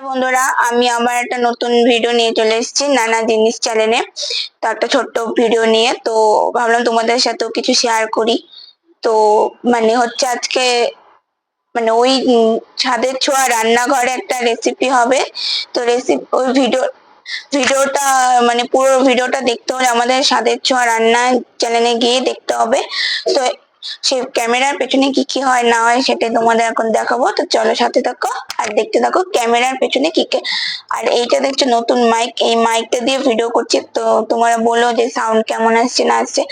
বন্ধুরা, আমি আবার একটা নতুন ভিডিও নিয়ে চলে এসেছি নানা জিনিস চ্যানেলে। তো একটা ছোট্ট ভিডিও নিয়ে তো ভাবলাম তোমাদের সাথেও কিছু শেয়ার করি। তো হচ্ছে আজকে ওই ছাদের ছোঁয়া রান্নাঘরে একটা রেসিপি হবে। তো রেসিপি ওই ভিডিওটা পুরো ভিডিওটা দেখতে হলে আমাদের স্বাদের ছোঁয়া রান্না চ্যানেলে গিয়ে দেখতে হবে। তো সেই ক্যামেরার পেছনে কি কি হয় না হয় সেটাই তোমাদের এখন দেখাবো। তো চলো সাথে থাকো আর দেখতে থাকো ক্যামেরার পেছনে কি কি। আর এইটা দেখছো নতুন মাইক, এই মাইকটা দিয়ে ভিডিও করছি। তো তোমরা বলো যে সাউন্ড কেমন আসছে না আসছে।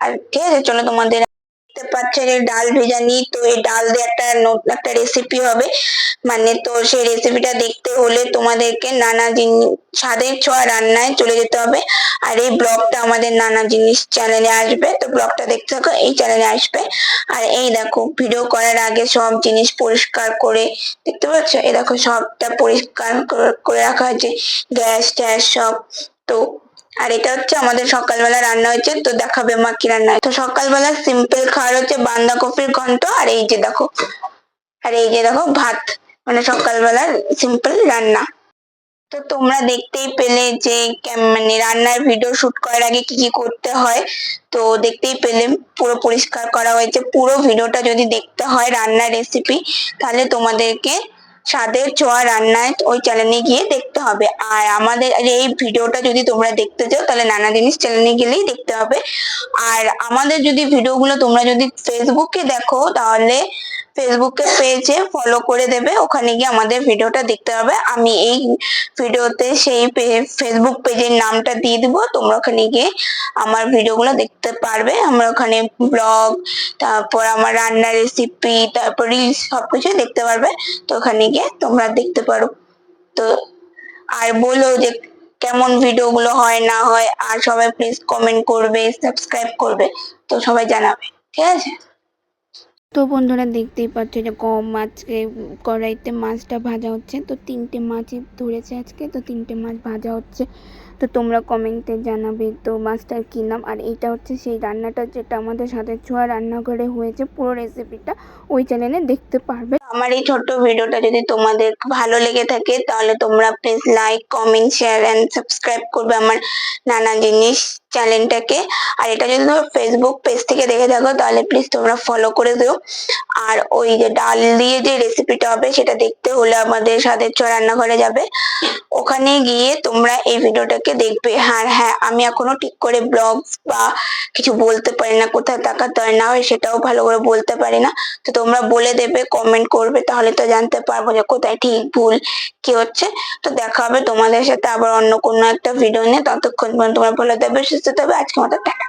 আর ঠিক আছে, চলো তোমাদের দেখতে পাচ্ছে যে ডাল ভেজানি। তো এই ডাল দিয়ে একটা রেসিপি হবে। তো সেই রেসিপিটা দেখতে হলে তোমাদেরকে নানা জিনিস স্বাদের ছোঁয়া রান্নায় চলে যেতে হবে। আর এই ব্লগটা আমাদের নানা জিনিস চ্যানেলে আসবে। তো ব্লগটা দেখতে থাকো, এই চ্যানেলে আসবে। আর এই দেখো ভিডিও করার আগে সব জিনিস পরিষ্কার করে, দেখতে পাচ্ছ এই দেখো সবটা পরিষ্কার করে রাখা হয়েছে, গ্যাস ট্যাস সব। তো আর এটা হচ্ছে আমাদের সকালবেলা রান্না হয়েছে। তো দেখাবে মা কি রান্না। তো সকালবেলা সিম্পল খাবার হচ্ছে বাঁধাকপির ঘন্ট। আর এই যে দেখো ভাত, সকালবেলার সিম্পল রান্না। তো তোমরা দেখতেই পেলে যে রান্নার ভিডিও শুট করার আগে কি কি করতে হয়। তো দেখতেই পেলে পুরো পরিষ্কার করা হয়েছে। পুরো ভিডিওটা যদি দেখতে হয় রান্নার রেসিপি, তাহলে তোমাদেরকে স্বাদের ছোঁয়া রান্নায় ওই চ্যানেলে গিয়ে দেখতে হবে। আর আমাদের এই ভিডিওটা যদি তোমরা দেখতে চাও তাহলে নানা জিনিস চ্যানেলে গেলেই দেখতে হবে। আর আমাদের যদি ভিডিওগুলো তোমরা যদি ফেসবুকে দেখো তাহলে ফেসবুকে পেজে ফলো করে দেবে, ওখানে গিয়ে আমাদের ভিডিওটা দেখতে হবে। আমি এই ভিডিওতে সেই ফেসবুক পেজের নামটা দিয়ে দিব, তোমরা ওখানে গিয়ে আমার ভিডিওগুলো দেখতে পারবে। আমরা ওখানে ব্লগ, তারপর আমার রান্নার রেসিপি, তারপর রিলস সবকিছু দেখতে পারবে। তো ওখানে গিয়ে তোমরা দেখতে পারো। তো আর বলো যে কেমন ভিডিওগুলো হয় না হয়। আর সবাই প্লিজ কমেন্ট করবে, সাবস্ক্রাইব করবে। তো সবাই জানাবে, ঠিক আছে। তো বন্ধুরা দেখতেই পাচ্ছ যে আজকে কড়াইতে মাছটা ভাজা হচ্ছে। তো 3টে মাছই ধরেছে আজকে, তো 3টে মাছ ভাজা হচ্ছে। তো তোমরা কমেন্টে জানাবে তো মাছটার কী নাম। আর এইটা হচ্ছে সেই রান্নাটা যেটা আমাদের স্বাদের ছোঁয়া রান্নাঘরে হয়েছে। পুরো রেসিপিটা ওই চ্যানেলে দেখতে পারবে। আমার এই ছোট্ট ভিডিওটা যদি তোমাদের ভালো লেগে থাকে তাহলে তোমরা please like, comment, share and subscribe করবে আমার নানা জিনিস চ্যানেলটাকে। আর এটা যদি তোমরা ফেসবুক পেজ থেকে দেখে থাকো তাহলে প্লিজ তোমরা ফলো করে দিও। আর ওই যে ডাল দিয়ে যে রেসিপিটা হবে সেটা দেখতে হলে আমাদের স্বাদের ছোঁয়া রান্নাঘরে যাবে, ওখানে গিয়ে তোমরা এই ভিডিওটাকে দেখবে। আর হ্যাঁ, আমি এখনো ঠিক করে ব্লগ বা কিছু বলতে পারি না, কোথায় তাকাতে হয় না হয় সেটাও ভালো করে বলতে পারি না। তো তোমরা বলে দেবে, কমেন্ট করবে, তাহলে তো জানতে পারবো যে কোথায় ঠিক ভুল কি হচ্ছে। তো দেখা হবে তোমাদের সাথে আবার অন্য কোনো একটা ভিডিও নিয়ে। ততক্ষণ পর্যন্ত তোমরা ভালো থাকবে, সুস্থ থাকবে। আজকে মতো টাটা।